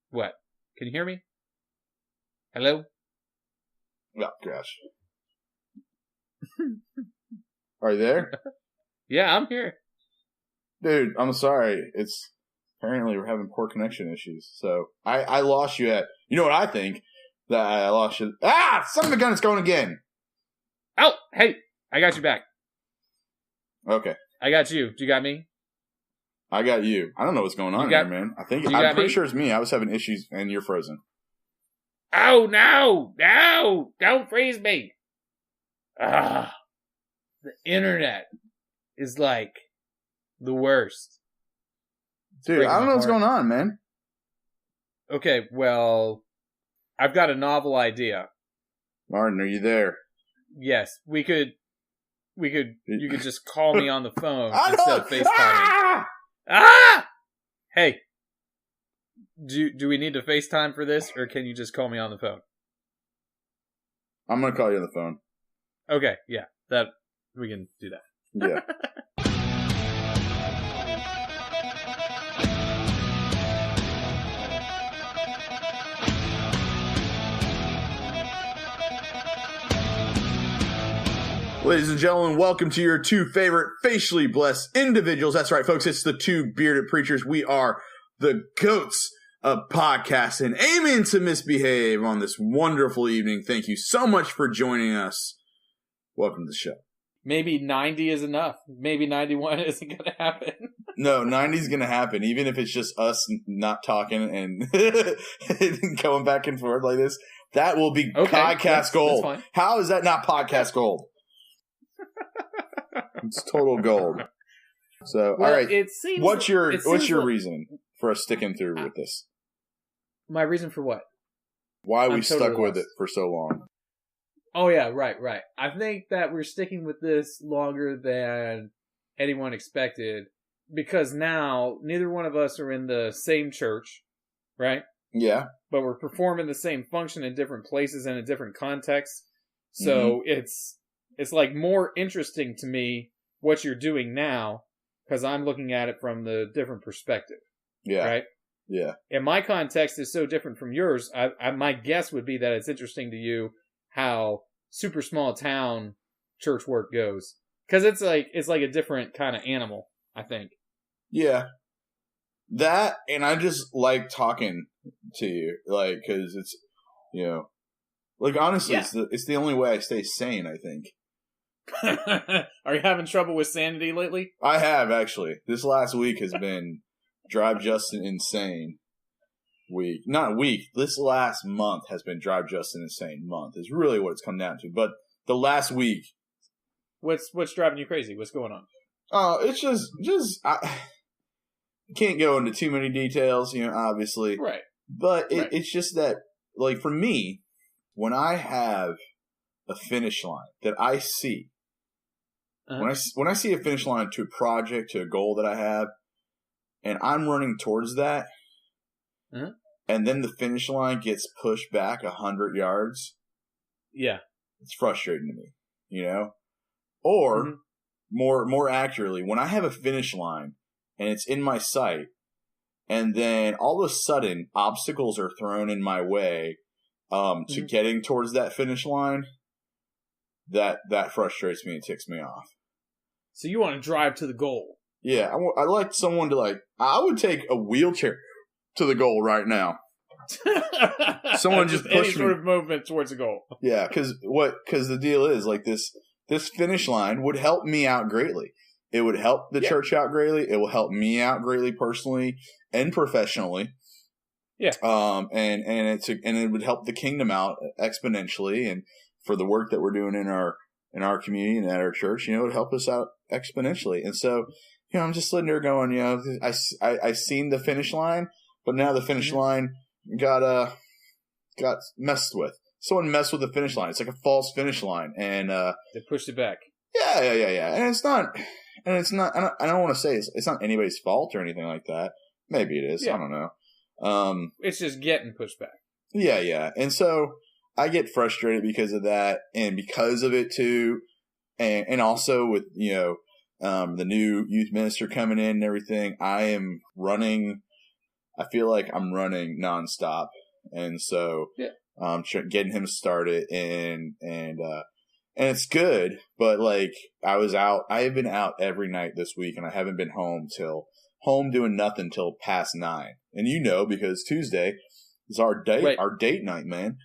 What? Can you hear me? Hello? Oh, gosh. Are you there? Yeah, I'm here. Dude, I'm sorry. Apparently we're having poor connection issues. So I lost you at, you know what I think? That I lost you. Son of a gun, it's going again. Oh, hey, I got you back. Okay. I got you. Do you got me? I got you. I don't know what's going on here, man. I'm pretty sure it's me. I was having issues and you're frozen. Oh, no, don't freeze me. The internet is like the worst. Dude, I don't know what's going on, man. Okay, well, I've got a novel idea. Martin, are you there? Yes, you could just call me on the phone instead of FaceTiming. Hey, do we need to FaceTime for this, or can you just call me on the phone? I'm going to call you on the phone. Okay, yeah, that we can do that. Yeah. Ladies and gentlemen, welcome to your two favorite facially blessed individuals. That's right, folks. It's the two bearded preachers. We are the goats of podcasting, aiming to misbehave on this wonderful evening. Thank you so much for joining us. Welcome to the show. Maybe 90 is enough. Maybe 91 isn't going to happen. No, 90 is going to happen, even if it's just us not talking and going back and forth like this. That will be podcast gold. That's fine. How is that not podcast gold? It's total gold. So, all right. What's your reason for us sticking through with this? My reason for what? Why we stuck with it for so long? Oh yeah, right. I think that we're sticking with this longer than anyone expected because now neither one of us are in the same church, right? Yeah. But we're performing the same function in different places and in different contexts. So it's like more interesting to me what you're doing now because I'm looking at it from the different perspective. Yeah. Right? Yeah. And my context is so different from yours. My guess would be that it's interesting to you how super small town church work goes. Because it's like a different kind of animal, I think. Yeah. That, and I just like talking to you, like, because it's, you know, like, honestly, yeah. It's the only way I stay sane, I think. Are you having trouble with sanity lately? I have, actually. This last week has been Drive Justin Insane week. Not week. This last month has been Drive Justin Insane month is really what it's come down to. But the last week. What's driving you crazy? What's going on? It's just I can't go into too many details, you know, obviously. Right. But it's just that, like, for me, when I have a finish line that I see, when I see a finish line to a project, to a goal that I have, and I'm running towards that, and then the finish line gets pushed back 100 yards, yeah, it's frustrating to me, you know? Or, more accurately, when I have a finish line and it's in my sight, and then all of a sudden obstacles are thrown in my way to getting towards that finish line, that frustrates me and ticks me off. So you want to drive to the goal? Yeah, I like someone to I would take a wheelchair to the goal right now. Someone just push any sort of movement towards a goal. Yeah, because the deal is like this finish line would help me out greatly. It would help the church out greatly. It will help me out greatly personally and professionally. Yeah. And it would help the kingdom out exponentially, and for the work that we're doing in our community and at our church, you know, it would help us out exponentially. And so, you know, I'm just sitting there going, you know, I seen the finish line, but now the finish line got messed with. Someone messed with the finish line. It's like a false finish line, and they pushed it back. Yeah. And it's not. I don't want to say it's not anybody's fault or anything like that. Maybe it is. Yeah. I don't know. It's just getting pushed back. Yeah. And so I get frustrated because of that, and because of it too, and also with, you know, the new youth minister coming in and everything. I am running I feel like I'm running nonstop. And so getting him started and it's good, but like I have been out every night this week and I haven't been home doing nothing till past 9. And because Tuesday is our date night, man.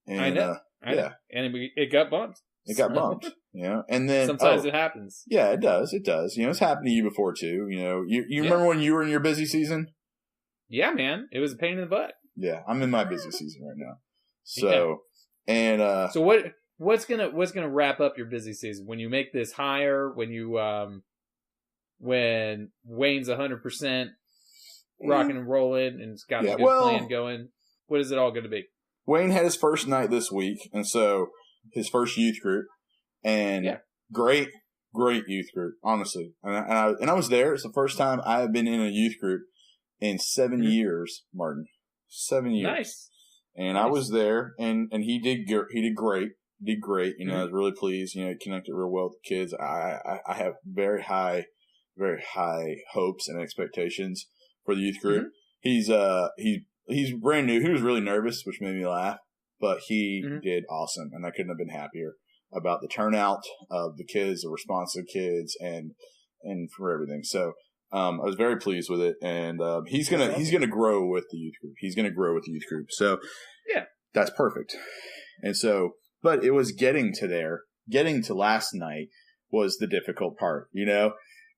And, I know. And it got bumped. It got bumped, and then sometimes it happens. Yeah, it does. It does. It's happened to you before too. You remember when you were in your busy season? Yeah, man. It was a pain in the butt. Yeah, I'm in my busy season right now. So, so what's gonna wrap up your busy season when you make this hire? When you when Wayne's 100% rocking and rolling and it's got a good plan going. What is it all going to be? Wayne had his first night this week, and so his first youth group, and great youth group, honestly. And I was there. It's the first time I have been in a youth group in 7 years, Martin. 7 years. Nice. And I was there, and he did great. Did great. I was really pleased. Connected real well with the kids. I have very high hopes and expectations for the youth group. He's brand new. He was really nervous, which made me laugh, but he did awesome, and I couldn't have been happier about the turnout of the kids, the responsive kids, and for everything. So I was very pleased with it, and he's gonna grow with the youth group. He's gonna grow with the youth group. So that's perfect. And so, but it was getting to last night was the difficult part.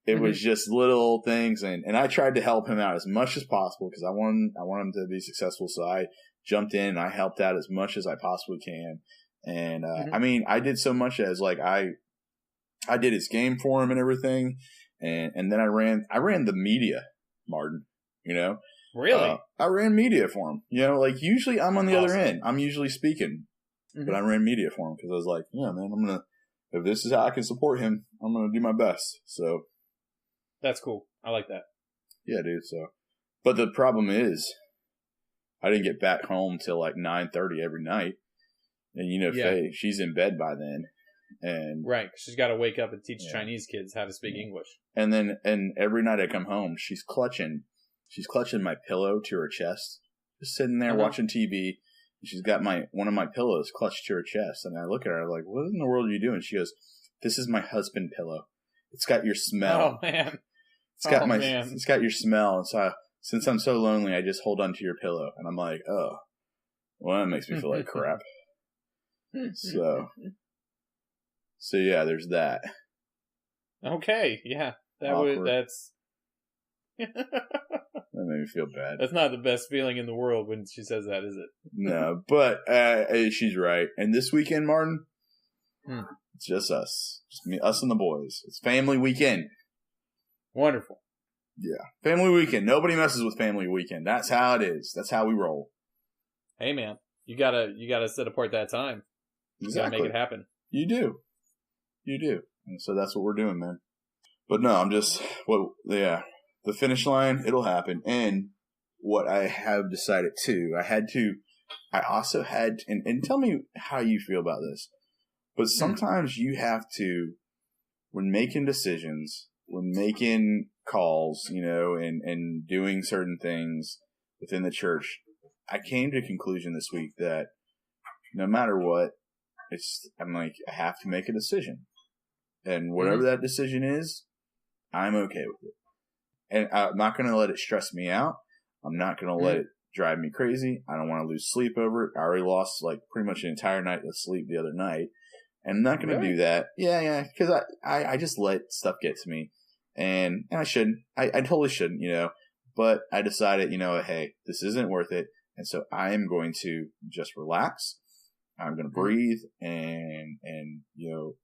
It was just little things, and I tried to help him out as much as possible because I want him to be successful. So I jumped in and I helped out as much as I possibly can. And I did so much as like I did his game for him and everything, and then I ran the media, Martin. Really, I ran media for him. Like usually I'm on the other end. I'm usually speaking, but I ran media for him because I was like, yeah, man, if this is how I can support him, I'm gonna do my best. So. That's cool. I like that. Yeah, dude. So, but the problem is, I didn't get back home till like 9:30 every night, and Faye, she's in bed by then, and right, she's got to wake up and teach Chinese kids how to speak English. And every night I come home, she's clutching my pillow to her chest, just sitting there watching TV. And she's got one of my pillows clutched to her chest, and I look at her like, "What in the world are you doing?" She goes, "This is my husband pillow. It's got your smell." Oh man. It's got your smell, and so since I'm so lonely, I just hold onto your pillow, and I'm like, oh, well, that makes me feel like crap. So yeah, there's that. Okay, yeah, that's that made me feel bad. That's not the best feeling in the world when she says that, is it? No, but she's right. And this weekend, Martin, it's just us, us and the boys. It's family weekend. Wonderful. Yeah. Family weekend. Nobody messes with family weekend. That's how it is. That's how we roll. Hey man, you gotta set apart that time. You gotta make it happen. You do. And so that's what we're doing, man. But no, the finish line, it'll happen. And what I have decided too, I also had, and tell me how you feel about this, but sometimes you have to, when making decisions, when making calls, and doing certain things within the church, I came to a conclusion this week that no matter what, I'm like, I have to make a decision. And whatever that decision is, I'm okay with it. And I'm not going to let it stress me out. I'm not going to let it drive me crazy. I don't want to lose sleep over it. I already lost like pretty much an entire night of sleep the other night. And I'm not going to do that. Yeah, because I just let stuff get to me. And I shouldn't. I totally shouldn't, But I decided, hey, this isn't worth it. And so I am going to just relax. I'm going to breathe. And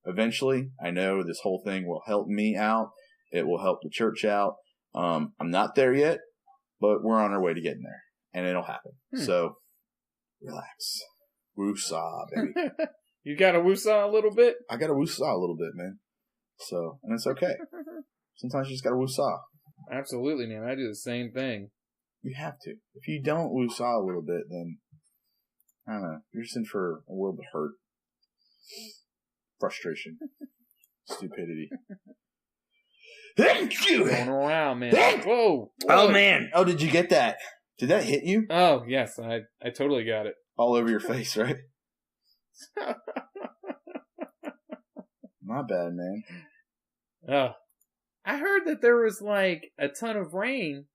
eventually I know this whole thing will help me out. It will help the church out. I'm not there yet, but we're on our way to getting there. And it'll happen. So relax. Woo-saw, baby. You got to woo-saw a little bit? I got to woo-saw a little bit, man. So, and it's okay. Sometimes you just got to woo-saw. Absolutely, man. I do the same thing. You have to. If you don't woo-saw a little bit, then, I don't know, you're just in for a world of hurt. Frustration. Stupidity. Going around, man. Whoa. Oh, man. Oh, did you get that? Did that hit you? Oh, yes. I totally got it. All over your face, right? My bad, man. Oh. I heard that there was like a ton of rain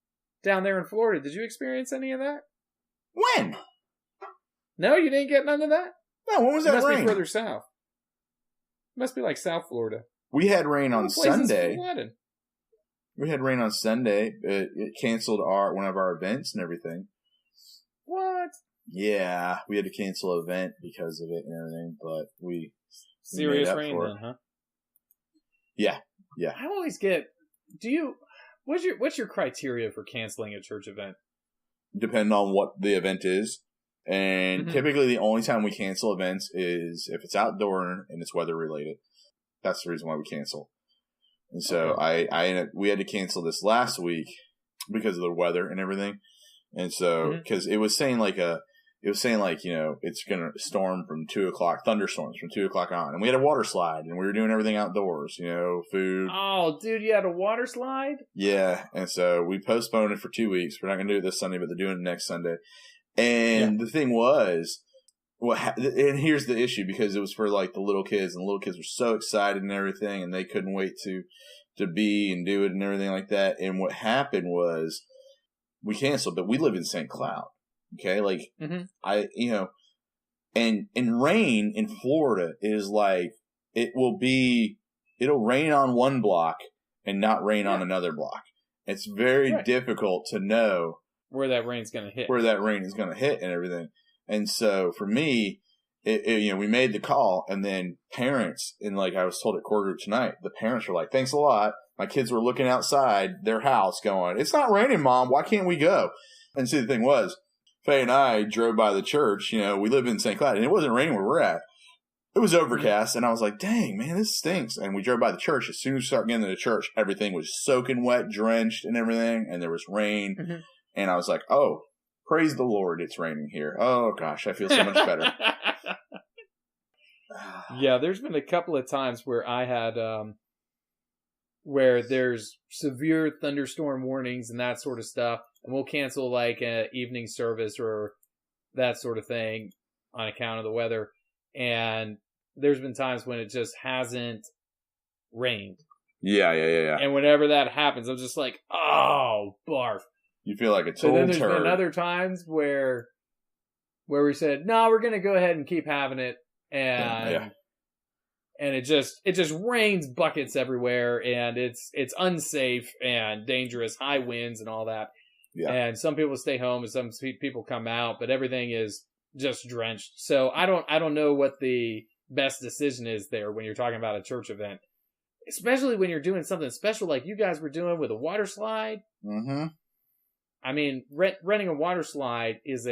down there in Florida. Did you experience any of that? When? No, you didn't get none of that? No, when was that must rain? Be further south. Must be like South Florida. We had rain on Sunday. Flooded. We had rain on Sunday. It canceled one of our events and everything. What? Yeah, we had to cancel an event because of it and everything, but we serious rain then, huh? Yeah. I always get. What's your criteria for canceling a church event? Depending on what the event is. And typically the only time we cancel events is if it's outdoor and it's weather related. That's the reason why we cancel. And so we had to cancel this last week because of the weather and everything. And so, because it was saying it's going to storm from 2 o'clock, thunderstorms from 2 o'clock on. And we had a water slide and we were doing everything outdoors, food. Oh, dude, you had a water slide? Yeah. And so we postponed it for 2 weeks. We're not going to do it this Sunday, but they're doing it next Sunday. And the thing was, and here's the issue, because it was for like the little kids, and the little kids were so excited and everything, and they couldn't wait to be and do it and everything like that. And what happened was we canceled, but we live in St. Cloud. Okay. Like and rain in Florida is like, it'll rain on one block and not rain on another block. It's very difficult to know where that rain's going to hit. Where that rain is going to hit and everything. And so for me, we made the call, and then parents, and like I was told at core group tonight, the parents were like, thanks a lot. My kids were looking outside their house going, it's not raining, Mom. Why can't we go? And see, the thing was, Faye and I drove by the church. We live in St. Cloud, and it wasn't raining where we're at. It was overcast, and I was like, dang, man, this stinks. And we drove by the church. As soon as we started getting to the church, everything was soaking wet, drenched and everything, and there was rain. And I was like, oh, praise the Lord, it's raining here. Oh, gosh, I feel so much better. Yeah, there's been a couple of times where I had, where there's severe thunderstorm warnings and that sort of stuff, and we'll cancel like an evening service or that sort of thing on account of the weather. And there's been times when it just hasn't rained. Yeah. And whenever that happens, I'm just like, oh, barf. You feel like a total turd. So then there's been other times where we said, no, we're going to go ahead and keep having it. And it just rains buckets everywhere, and it's unsafe and dangerous, high winds and all that. Yeah. And some people stay home and some people come out, but everything is just drenched. So I don't know what the best decision is there when you're talking about a church event, especially when you're doing something special like you guys were doing with a water slide. Mm-hmm. I mean, renting a water slide if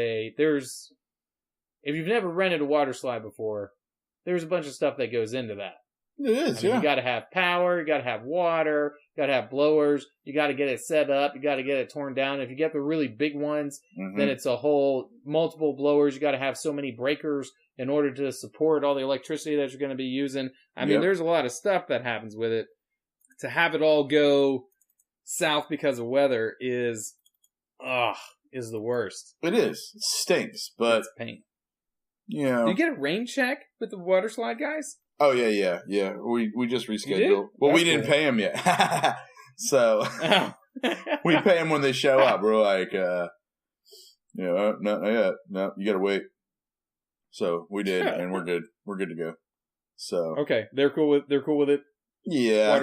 you've never rented a water slide before, there's a bunch of stuff that goes into that. It is, You got to have power, you got to have water, you got to have blowers, you got to get it set up, you got to get it torn down. If you get the really big ones, then it's a whole multiple blowers. You got to have so many breakers in order to support all the electricity that you're going to be using. I mean, there's a lot of stuff that happens with it. To have it all go south because of weather is the worst. It is. It stinks, but it's pain. Do you get a rain check with the water slide guys? Oh yeah. We just rescheduled. Well, we didn't pay them yet, so we pay them when they show up. We're like, no, not yet. No, you gotta wait. So we did, and we're good. We're good to go. So okay, they're cool with it. Yeah,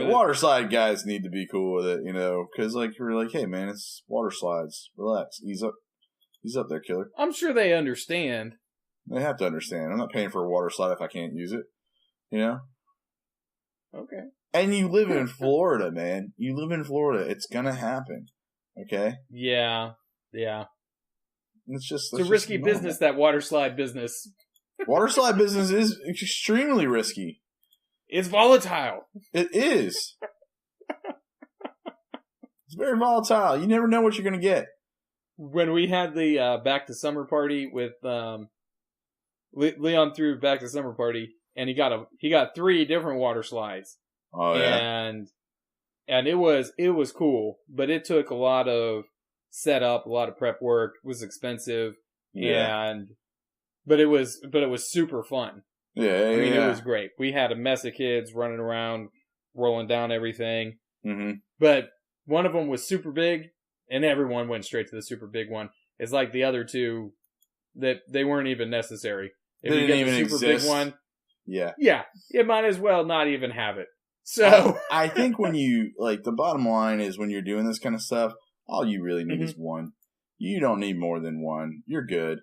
water slide guys need to be cool with it, because like we're like, hey man, it's water slides. Relax, ease up there, killer. I'm sure they understand. They have to understand. I'm not paying for a water slide if I can't use it. Okay. And you live in Florida, man. You live in Florida. It's gonna happen. Okay. Yeah. It's a risky business. That water slide business. Water slide business is extremely risky. It's volatile. It is. It's very volatile. You never know what you're going to get. When we had the back to summer party with Leon threw back to summer party, and he got 3 different water slides. Oh yeah. And it was cool, but it took a lot of set up, a lot of prep work, was expensive, Yeah. but it was super fun. Yeah, I mean, it was great. We had a mess of kids running around, rolling down everything. Mm-hmm. But one of them was super big, and everyone went straight to the super big one. It's like the other two that they weren't even necessary. If you get the super big one, yeah, you might as well not even have it. So I think when you the bottom line is when you're doing this kind of stuff, all you really need is one. You don't need more than one. You're good.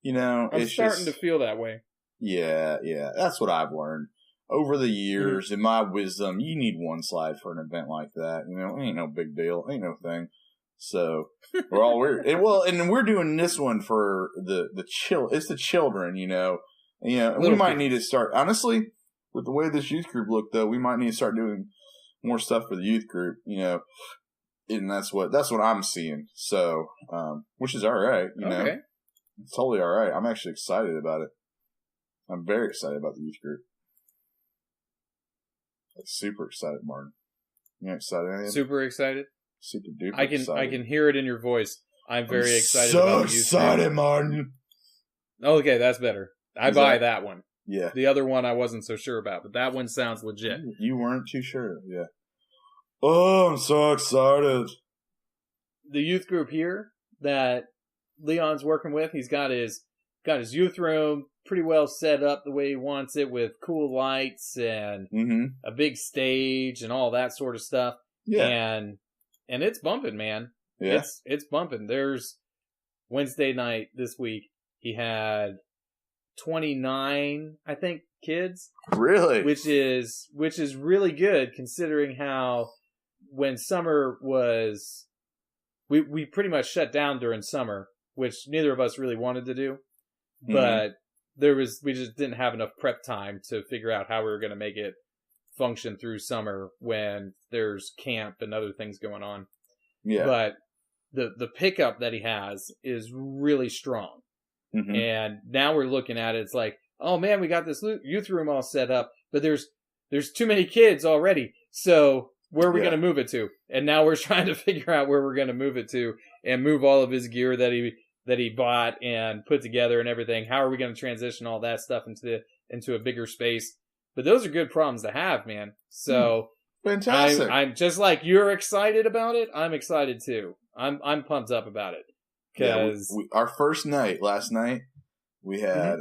I'm starting to feel that way. Yeah, that's what I've learned over the years. In my wisdom, you need one slide for an event like that. It ain't no big deal, ain't no thing. So and we're doing this one for it's the children. And we might need to start honestly with the way this youth group looked. Though we might need to start doing more stuff for the youth group. And that's what I'm seeing. So, which is all right. Okay. It's totally all right. I'm actually excited about it. I'm very excited about the youth group. I'm super excited, Martin. You excited? Super excited? Super duper excited. I can hear it in your voice. I'm very excited about the youth group. So excited, Martin. Okay, that's better. I buy that one. Yeah. The other one I wasn't so sure about, but that one sounds legit. You weren't too sure, yeah. Oh, I'm so excited. The youth group here that Leon's working with, he's got his youth room pretty well set up the way he wants it, with cool lights and a big stage and all that sort of stuff. Yeah. And it's bumping, man. Yeah. It's bumping. There's Wednesday night this week, he had 29, I think, kids. Really? Which is really good, considering how when summer was, we pretty much shut down during summer, which neither of us really wanted to do. But we just didn't have enough prep time to figure out how we were going to make it function through summer when there's camp and other things going on. Yeah. But the pickup that he has is really strong. And now we're looking at it, it's like, oh man, we got this youth room all set up, but there's too many kids already. So where are we going to move it to? And now we're trying to figure out where we're going to move it to and move all of his gear that he bought and put together and everything. How are we going to transition all that stuff into a bigger space? But those are good problems to have, man. So fantastic. I'm just like you're excited about it. I'm excited too. I'm pumped up about it. Because our first night last night, we had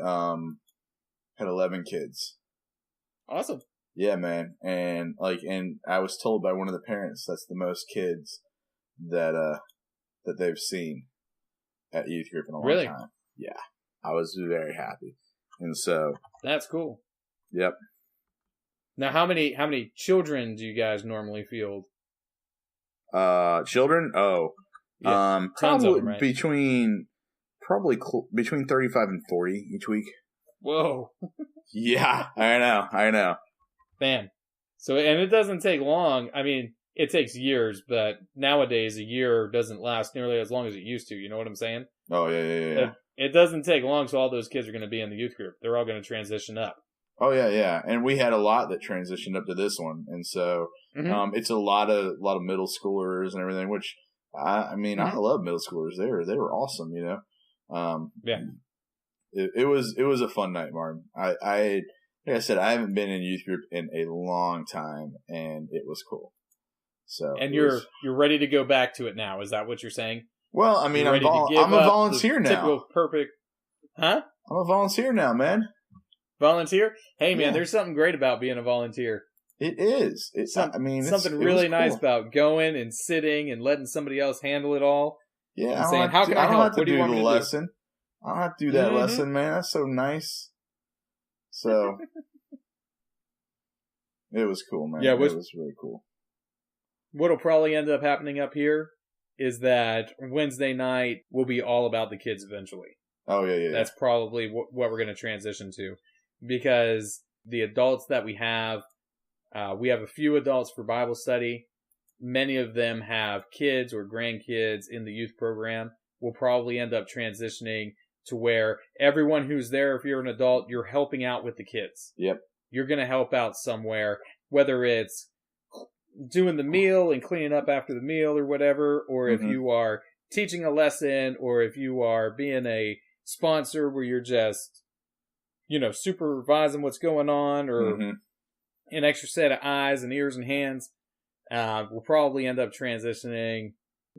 11 kids. Awesome. Yeah, man, and I was told by one of the parents that's the most kids that they've seen at youth group in a long time. Yeah, I was very happy, and so that's cool. Yep. Now, how many children do you guys normally field? Children? Oh. Yeah, probably them, right? between 35 and 40 each week. Whoa. Yeah, I know. Man. So, and it doesn't take long. I mean, it takes years, but nowadays a year doesn't last nearly as long as it used to. You know what I'm saying? Oh, yeah. It doesn't take long, so all those kids are going to be in the youth group. They're all going to transition up. Oh, yeah. And we had a lot that transitioned up to this one. And so it's a lot of middle schoolers and everything, which I love middle schoolers. They were awesome, Yeah. It was a fun night, Martin. Like I said, I haven't been in youth group in a long time, and it was cool. So, and you're ready to go back to it now. Is that what you're saying? Well, I mean, I'm a volunteer now. Perfect. Huh? I'm a volunteer now, man. Volunteer? Hey, man, there's something great about being a volunteer. It is. Something really nice about going and sitting and letting somebody else handle it all. Yeah, and saying, how can I help? What do you want me to do? I don't have to do that lesson, man. That's so nice. So, it was cool, man. Yeah, it was really cool. What'll probably end up happening up here is that Wednesday night will be all about the kids eventually. Oh, yeah. That's probably what we're going to transition to. Because the adults that we have a few adults for Bible study. Many of them have kids or grandkids in the youth program. We'll probably end up transitioning to where everyone who's there, if you're an adult, you're helping out with the kids. Yep. You're going to help out somewhere, whether it's doing the meal and cleaning up after the meal or whatever, or if you are teaching a lesson, or if you are being a sponsor where you're just, supervising what's going on, or an extra set of eyes and ears and hands, we'll probably end up transitioning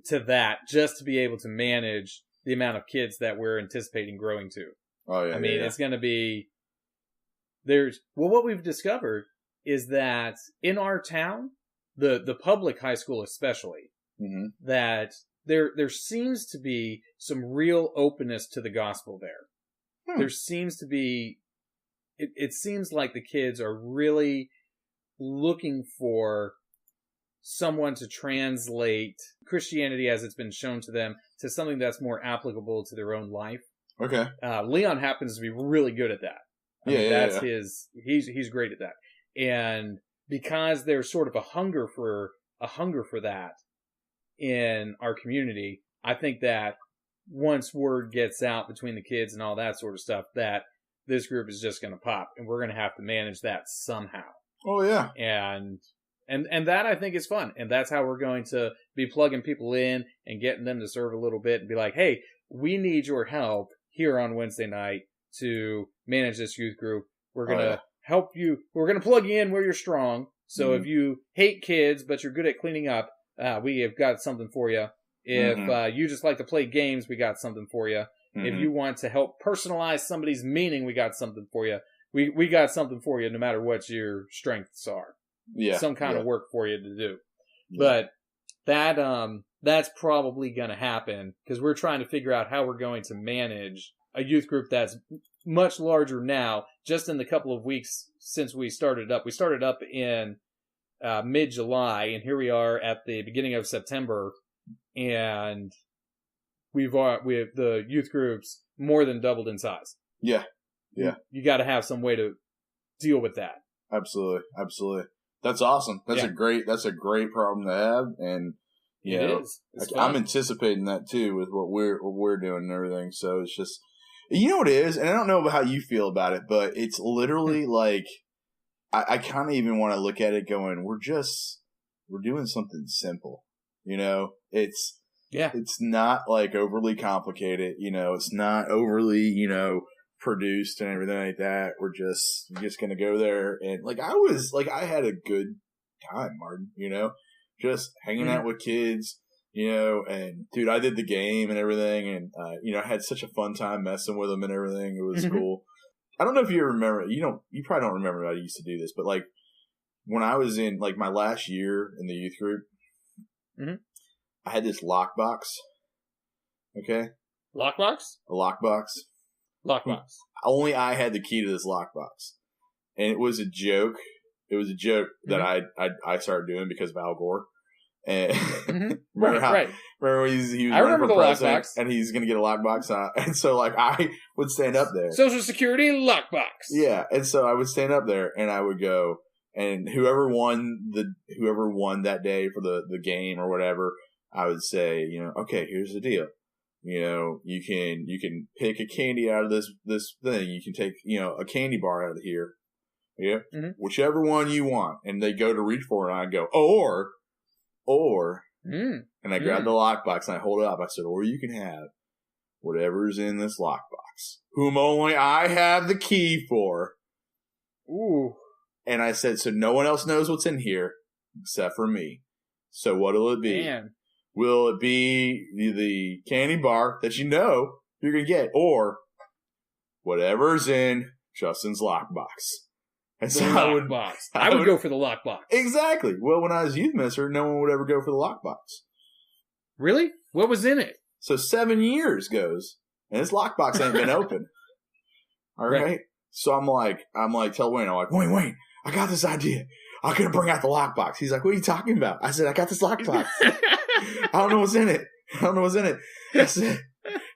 to that just to be able to manage the amount of kids that we're anticipating growing to. Oh, yeah. It's going to be, what we've discovered is that in our town, the public high school especially, that there seems to be some real openness to the gospel there. There seems to be, it seems like the kids are really looking for someone to translate Christianity as it's been shown to them to something that's more applicable to their own life. Okay. Leon happens to be really good at that. That's his, he's great at that. And because there's sort of a hunger for that in our community, I think that once word gets out between the kids and all that sort of stuff, that this group is just going to pop, and we're going to have to manage that somehow. Oh, yeah. And that I think is fun. And that's how we're going to be plugging people in and getting them to serve a little bit and be like, hey, we need your help here on Wednesday night to manage this youth group. We're going to help you. We're going to plug you in where you're strong. So if you hate kids, but you're good at cleaning up, we have got something for you. If you just like to play games, we got something for you. If you want to help personalize somebody's meaning, we got something for you. We got something for you no matter what your strengths are. Yeah. Some kind of work for you to do. Yeah. But that's probably going to happen because we're trying to figure out how we're going to manage a youth group that's much larger now, just in the couple of weeks since we started up. We started up in mid-July, and here we are at the beginning of September, and we have the youth groups more than doubled in size. Yeah. Yeah. You got to have some way to deal with that. Absolutely. Absolutely. That's awesome. That's a great problem to have. And, I'm anticipating that too with what we're doing and everything. So it's just, you know what it is? And I don't know how you feel about it, but it's literally like, I kind of even want to look at it going, we're doing something simple, it's not like overly complicated, it's not overly, produced and everything like that. We're just going to go there. And I had a good time, Martin, just hanging out with kids, and dude, I did the game and everything. And, I had such a fun time messing with them and everything. It was cool. I don't know if you remember, you probably don't remember I used to do this, but like when I was in like my last year in the youth group, I had this lockbox. Okay. Lockbox? A lockbox. Lockbox. Only I had the key to this lockbox. And it was a joke. It was a joke that I started doing because of Al Gore. And remember when he was running for president and he's going to get a lockbox on. And so like I would stand up there. Social Security lockbox. Yeah. And so I would stand up there and I would go, and whoever won that day for the game or whatever, I would say, okay, here's the deal. You can pick a candy out of this thing. You can take, a candy bar out of here. Yeah. Whichever one you want. And they go to reach for it and I go, and I grab the lockbox and I hold it up. I said, or you can have whatever's in this lockbox, whom only I have the key for. Ooh. And I said, so no one else knows what's in here except for me. So what'll it be? Man. Will it be the candy bar that you're going to get, or whatever's in Justin's lockbox? And so I would go for the lockbox. Exactly. Well, when I was youth minister, no one would ever go for the lockbox. Really? What was in it? So 7 years goes, and this lockbox ain't been open. All right? So I'm like, tell Wayne, Wayne, I got this idea. I'm going to bring out the lockbox. He's like, what are you talking about? I said, I got this lockbox. I don't know what's in it.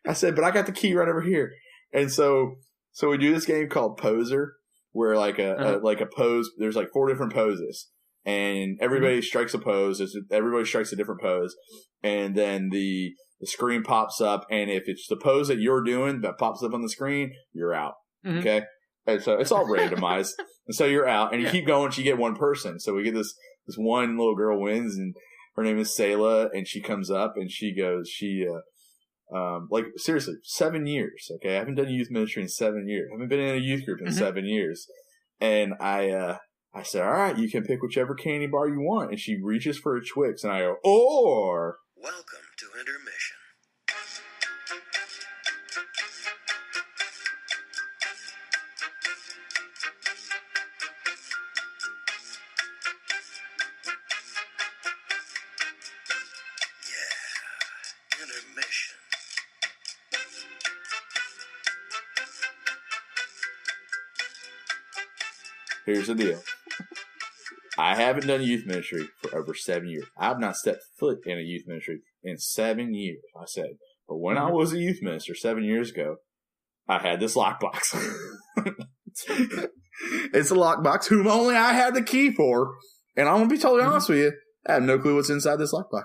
I said, but I got the key right over here. And so we do this game called Poser, where like a pose, there's like 4 different poses, and everybody strikes a pose. Everybody strikes a different pose, and then the screen pops up, and if it's the pose that you're doing that pops up on the screen, you're out. Okay, and so it's all randomized, and so you're out, and you keep going till you get one person. So we get this one little girl wins, and Her name is Selah, and she comes up and she goes, like, seriously, 7 years, okay? I haven't done youth ministry in 7 years. I haven't been in a youth group in 7 years. And I said, all right, you can pick whichever candy bar you want. And she reaches for a Twix, and I go, or... Welcome to intermission. Yeah, intermission. Here's the deal. I haven't done youth ministry for over 7 years. I've not stepped foot in a youth ministry in 7 years, I said. But when I was a youth minister 7 years ago, I had this lockbox. It's a lockbox whom only I had the key for. And I'm going to be totally honest with you, I have no clue what's inside this lockbox.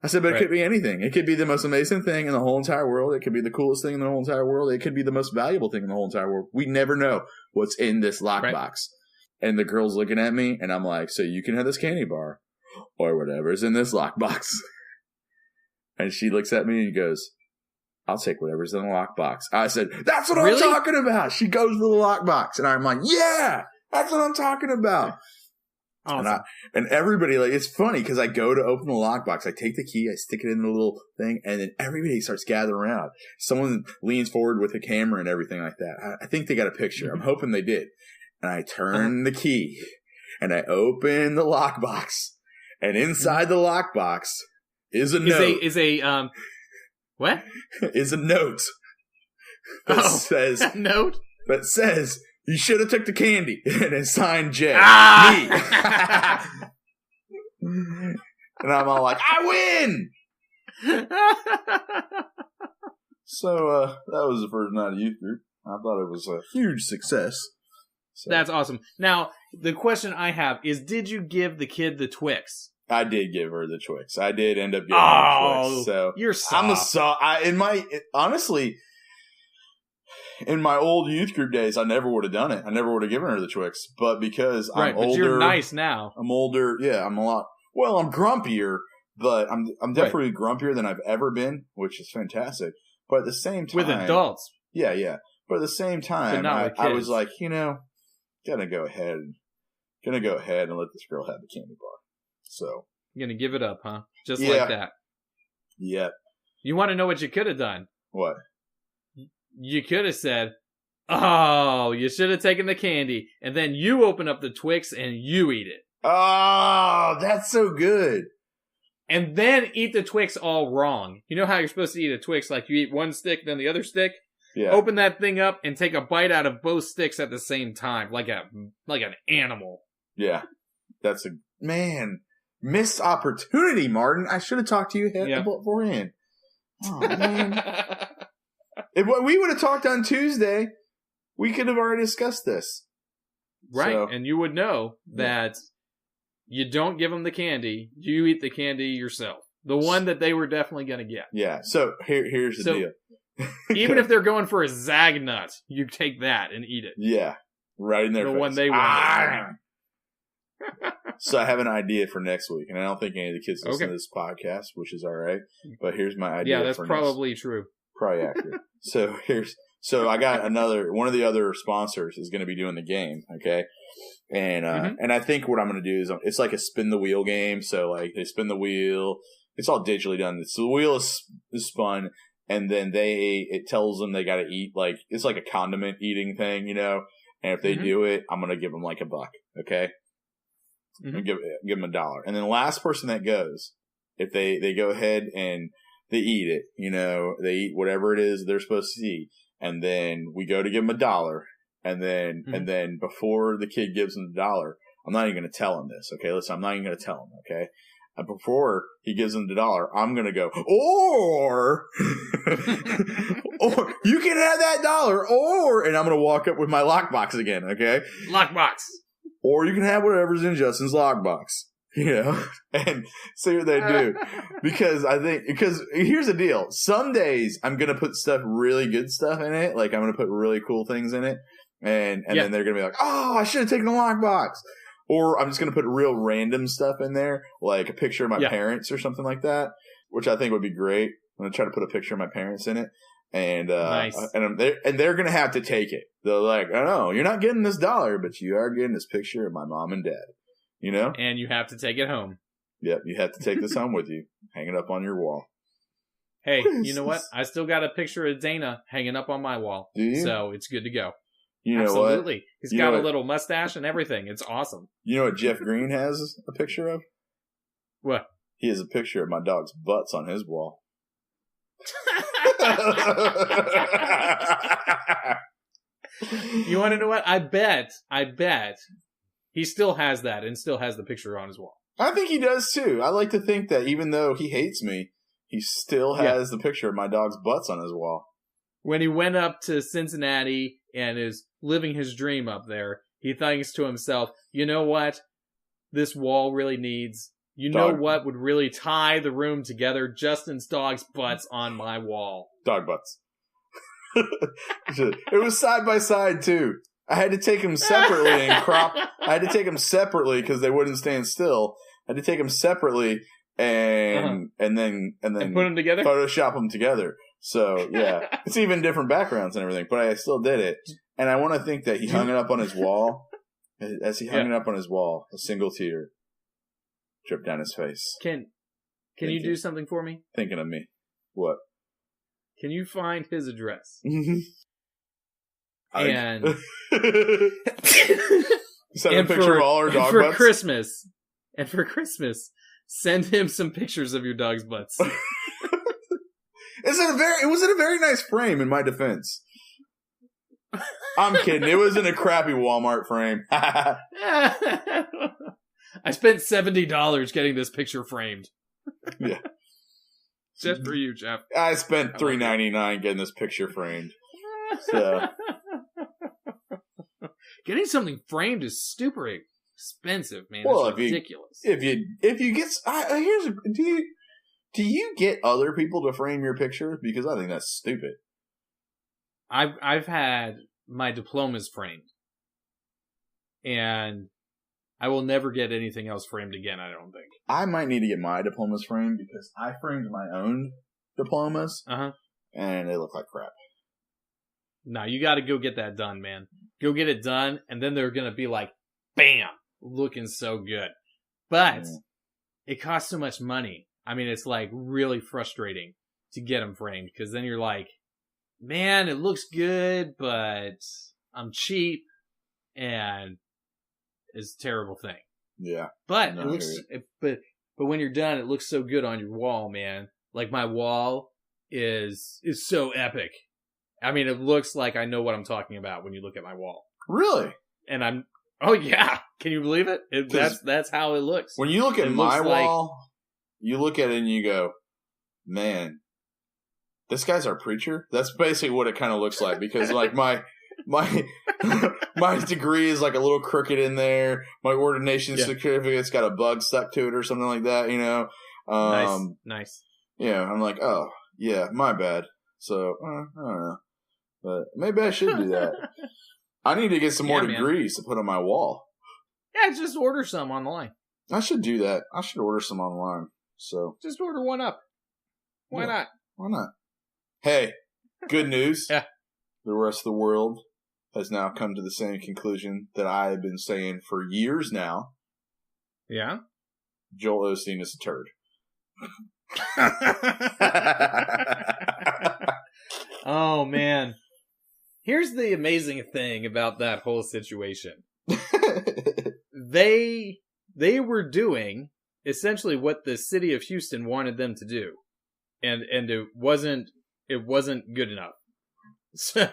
I said, but it could be anything. It could be the most amazing thing in the whole entire world. It could be the coolest thing in the whole entire world. It could be the most valuable thing in the whole entire world. We never know what's in this lockbox. Right. And the girl's looking at me, and I'm like, so you can have this candy bar or whatever's in this lockbox. And she looks at me and goes, I'll take whatever's in the lockbox. I said, that's what I'm talking about. She goes for the lockbox. And I'm like, yeah, that's what I'm talking about. Awesome. And everybody, like, it's funny because I go to open the lockbox. I take the key, I stick it in the little thing, and then everybody starts gathering around. Someone leans forward with a camera and everything like that. I think they got a picture. I'm hoping they did. And I turn the key, and I open the lockbox, and inside the lockbox is a note. What? Is a note that says a note that says you should have took the candy, and it's signed Jay, me. And I'm all like, I win. So that was the first night of youth group. I thought it was a huge success. So. That's awesome. Now, the question I have is, did you give the kid the Twix? I did give her the Twix. I did end up giving her the Twix. So you're soft. Honestly, in my old youth group days, I never would have done it. I never would have given her the Twix. But because I'm older, but you're nice now. I'm older. Yeah, I'm a lot. Well, I'm grumpier, but I'm definitely grumpier than I've ever been, which is fantastic. But at the same time, with adults, yeah. But at the same time, I was like, gonna go ahead and let this girl have the candy bar. So you're gonna give it up, huh? Just like that. Yep. You want to know what you could have done? What? You could have said, "Oh, you should have taken the candy," and then you open up the Twix and you eat it. Oh, that's so good. And then eat the Twix all wrong. You know how you're supposed to eat a Twix? Like you eat one stick, then the other stick. Yeah. Open that thing up and take a bite out of both sticks at the same time, like an animal. Yeah, that's missed opportunity, Martin. I should have talked to you beforehand. Oh man, if we would have talked on Tuesday, we could have already discussed this, right? So, and you would know that you don't give them the candy; you eat the candy yourself. The one that they were definitely going to get. Yeah. So here's the deal. Even if they're going for a Zagnut, you take that and eat it. Yeah. Right in their face. The one they want. So I have an idea for next week, and I don't think any of the kids listen to this podcast, which is all right. But here's my idea. Yeah, that's probably true. Probably accurate. So I got one of the other sponsors is going to be doing the game, okay? And and I think what I'm going to do is it's like a spin the wheel game. So like they spin the wheel. It's all digitally done. So the wheel is spun. And then it tells them they got to eat, like, it's like a condiment eating thing, And if they do it, I'm going to give them like $1, okay? And give them $1. And then the last person that goes, if they go ahead and they eat it, they eat whatever it is they're supposed to eat. And then we go to give them $1. And then before the kid gives them $1, I'm not even going to tell him this, okay? Listen, I'm not even going to tell him, okay? Before he gives them $1, I'm going to go, or you can have that $1, and I'm going to walk up with my lockbox again, okay? Lockbox. Or you can have whatever's in Justin's lockbox, and see what they do. Because here's the deal. Some days I'm going to put really good stuff in it. Like I'm going to put really cool things in it. And then they're going to be like, oh, I should have taken the lockbox. Or I'm just going to put real random stuff in there, like a picture of my Yeah. parents or something like that, which I think would be great. I'm going to try to put a picture of my parents in it. And Nice. and they're going to have to take it. They're like, I know, you're not getting this $1, but you are getting this picture of my mom and dad. You know? And you have to take it home. Yep, you have to take this home with you. Hang it up on your wall. Hey, What is you know what? this? I still got a picture of Dana hanging up on my wall. Do you? So it's good to go. You know Absolutely. what? He's You got know a what? little mustache and everything. It's awesome. You know what Jeff Green has a picture of? What? He has a picture of my dog's butts on his wall. You want to know what? I bet he still has that and still has the picture on his wall. I think he does too. I like to think that even though he hates me, he still has the picture of my dog's butts on his wall. When he went up to Cincinnati and is living his dream up there, he thinks to himself, you know what this wall really needs? You know Dog. what would really tie the room together? Justin's dog's butts on my wall. Dog butts. It was side by side too. I had to take them separately and crop. I had to take them separately because they wouldn't stand still. I had to take them separately and then And put them together? Photoshop them together. So yeah, it's even different backgrounds and everything, but I still did it. And I want to think that he hung it up on his wall. As he hung it up on his wall, a single tear dripped down his face. Can you do something for me? Thinking of me. What? Can you find his address? I- And Send a picture of all our dog for butts. Christmas. And for Christmas, send him some pictures of your dog's butts. It was in a very nice frame, in my defense. I'm kidding. It was in a crappy Walmart frame. I spent $70 getting this picture framed. Yeah. Just for you, Jeff. I spent $3.99 getting this picture framed. So. Getting something framed is super expensive, man. Well, it's ridiculous. If you get do you get other people to frame your pictures? Because I think that's stupid. I've had my diplomas framed, and I will never get anything else framed again. I don't think. I might need to get my diplomas framed because I framed my own diplomas and they look like crap. No, you got to go get that done, man. Go get it done, and then they're gonna be like, bam, looking so good. But it costs so much money. I mean, it's like really frustrating to get them framed because then you're like, man, it looks good, but I'm cheap, and it's a terrible thing. Yeah, But No, it looks, but when you're done, it looks so good on your wall, man. Like my wall is so epic. I mean, it looks like I know what I'm talking about when you look at my wall. really. And oh yeah, can you believe it? That's how it looks. When you look at It my looks like- wall, you look at it and you go, man, this guy's our preacher? That's basically what it kind of looks like because like my degree is like a little crooked in there. My ordination certificate's got a bug stuck to it or something like that, you know? Nice. Yeah, I'm like, oh, yeah, my bad. So, I don't know. But maybe I should do that. I need to get some more Yeah, man. degrees to put on my wall. Yeah, just order some online. I should do that. I should order some online. So, Just order one up. Why Yeah. not? why not? Hey, good news. Yeah. The rest of the world has now come to the same conclusion that I have been saying for years now. Yeah. Joel Osteen is a turd. Oh man. Here's the amazing thing about that whole situation. They were doing essentially what the city of Houston wanted them to do. And it wasn't good enough. So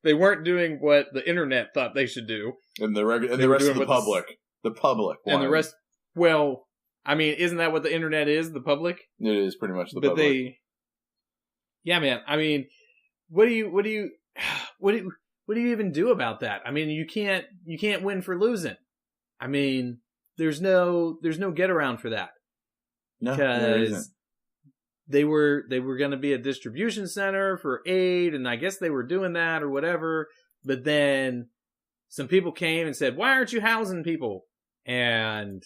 they weren't doing what the internet thought they should do. And the rest were of doing the what public. The public. And the wanted- rest, well, I mean, isn't that what the internet is, the public? It is pretty much the But public. yeah, man. I mean, what do you even do about that? I mean, you can't win for losing. I mean, there's no get around for that No, there isn't. because they were going to be a distribution center for aid, and I guess they were doing that or whatever. But then some people came and said, "Why aren't you housing people?" And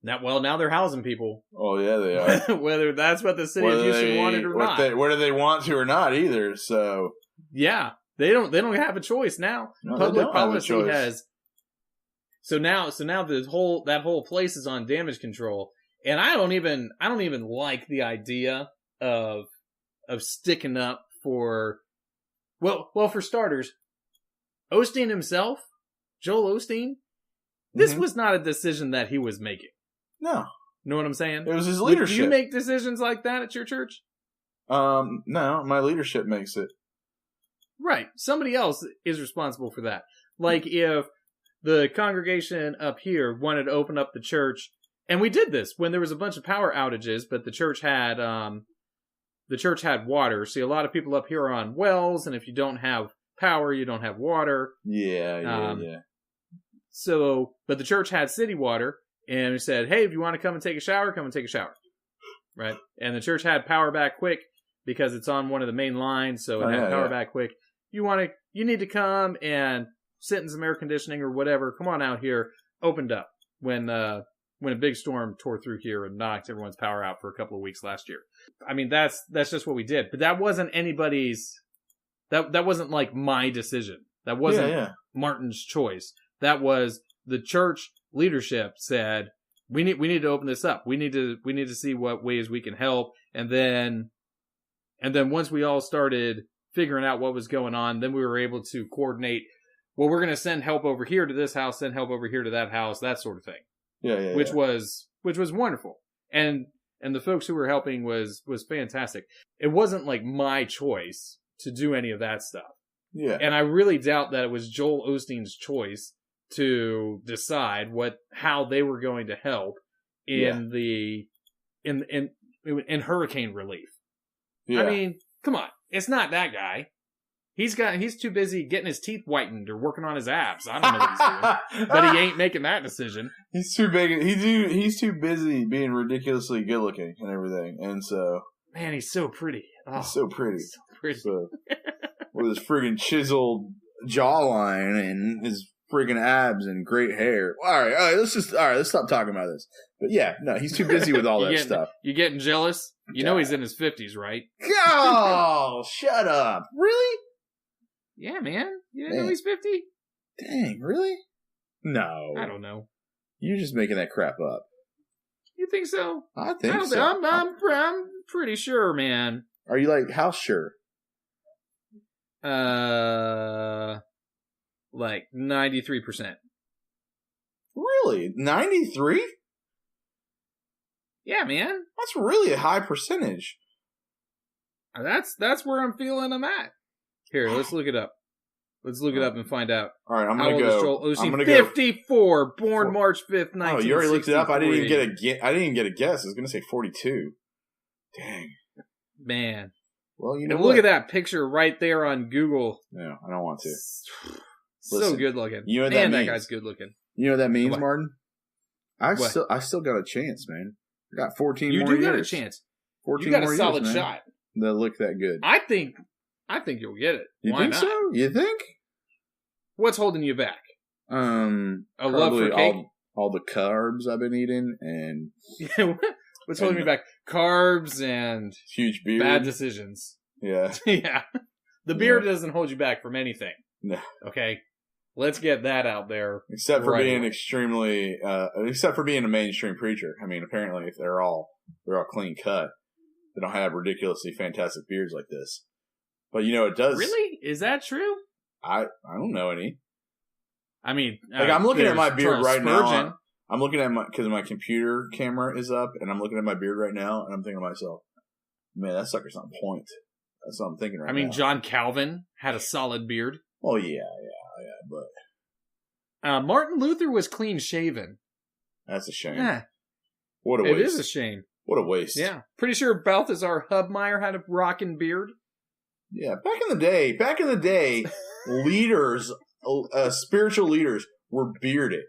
now they're housing people. Oh yeah, they are. Whether that's what the city of Houston wanted or not. Whether they want to or not either. So yeah, they don't have a choice now. No, Public policy has. So now that whole place is on damage control, and I don't even like the idea of sticking up for. Well, for starters, Osteen himself, Joel Osteen, this was not a decision that he was making. No. Know what I'm saying? It was his leadership. Do you make decisions like that at your church? No, my leadership makes it. Right. Somebody else is responsible for that. Like if the congregation up here wanted to open up the church, and we did this when there was a bunch of power outages, but the church had water. See, a lot of people up here are on wells, and if you don't have power, you don't have water. Yeah. So, but the church had city water, and we said, "Hey, if you want to come and take a shower, come and take a shower." Right? And the church had power back quick because it's on one of the main lines, so it had power back quick. You need to come and sit in some air conditioning or whatever. Come on out here. Opened up when a big storm tore through here and knocked everyone's power out for a couple of weeks last year. I mean, that's just what we did. But that wasn't anybody's. That wasn't like my decision. That wasn't Martin's choice. That was the church leadership said, we need to open this up. We need to see what ways we can help. And then once we all started figuring out what was going on, then we were able to coordinate, well, we're going to send help over here to this house, send help over here to that house, that sort of thing. Which was wonderful. And the folks who were helping was fantastic. It wasn't like my choice to do any of that stuff. Yeah. And I really doubt that it was Joel Osteen's choice to decide how they were going to help in in hurricane relief. Yeah. I mean, come on. It's not that guy. He's too busy getting his teeth whitened or working on his abs. I don't know what he's doing. But he ain't making that decision. He's too big. He's too busy being ridiculously good looking and everything. And so, man, he's so pretty. Oh, he's so pretty. So pretty. So, with his friggin' chiseled jawline and his friggin' abs and great hair. All right. Let's stop talking about this. But yeah, no, he's too busy with all that stuff. You getting jealous? You know he's in his 50s, right? Oh, shut up. Really? Yeah, man. You didn't know he's 50? Dang, really? No. I don't know. You're just making that crap up. You think so? I think so. I'm pretty sure, man. Are you like, how sure? Like 93%. Really? 93? Yeah, man. That's really a high percentage. That's where I'm feeling I'm at. Here, let's look it up. Let's look it up and find out. All right, I'm going to go. I'm going to 54, born March 5th, 1963. Oh, you already looked it up? I didn't even get a guess. I was going to say 42. Dang. Man. Well, you know look at that picture right there on Google. No, I don't want to. So good looking. You know what that means? That guy's good looking. You know what that means, Martin? I still got a chance, man. I got 14 more years. You do got a chance. 14 you got more a solid years, shot. That look that good. I think you'll get it. You Why think not? so? You think? What's holding you back? A love for cake? All the carbs I've been eating and what's holding me back? Carbs and huge beard. Bad decisions. Yeah. Yeah. The beard doesn't hold you back from anything. No. Okay. Let's get that out there. Except for being except for being a mainstream preacher. I mean, apparently if they're all clean cut. They don't have ridiculously fantastic beards like this. But you know, it does. Really? Is that true? I don't know any. I mean, like I'm looking at my beard right now. I'm looking at because my computer camera is up, and I'm looking at my beard right now, and I'm thinking to myself, man, that sucker's on point. That's what I'm thinking right now. I mean, John Calvin had a solid beard. Oh yeah, but Martin Luther was clean shaven. That's a shame. Yeah. What a waste. It is a shame. What a waste. Yeah. Pretty sure Balthazar Hubmaier had a rockin' beard. Yeah, back in the day, leaders, spiritual leaders were bearded.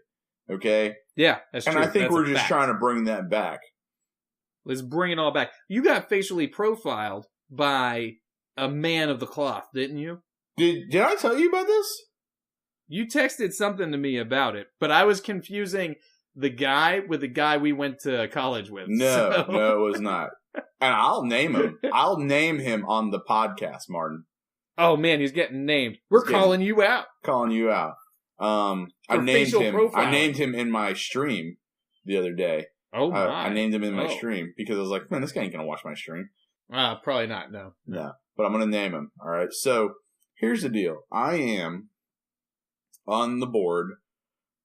Okay? Yeah, that's true. And I think we're just trying to bring that back. Let's bring it all back. You got facially profiled by a man of the cloth, didn't you? Did I tell you about this? You texted something to me about it, but I was confusing the guy with the guy we went to college with. No, it was not. And I'll name him. I'll name him on the podcast, Martin. Oh man, he's getting named. We're calling you out. Calling you out. I named him. I named him in my stream the other day. Oh my! I named him in my stream because I was like, man, this guy ain't gonna watch my stream. Probably not. No. But I'm gonna name him. All right. So here's the deal. I am on the board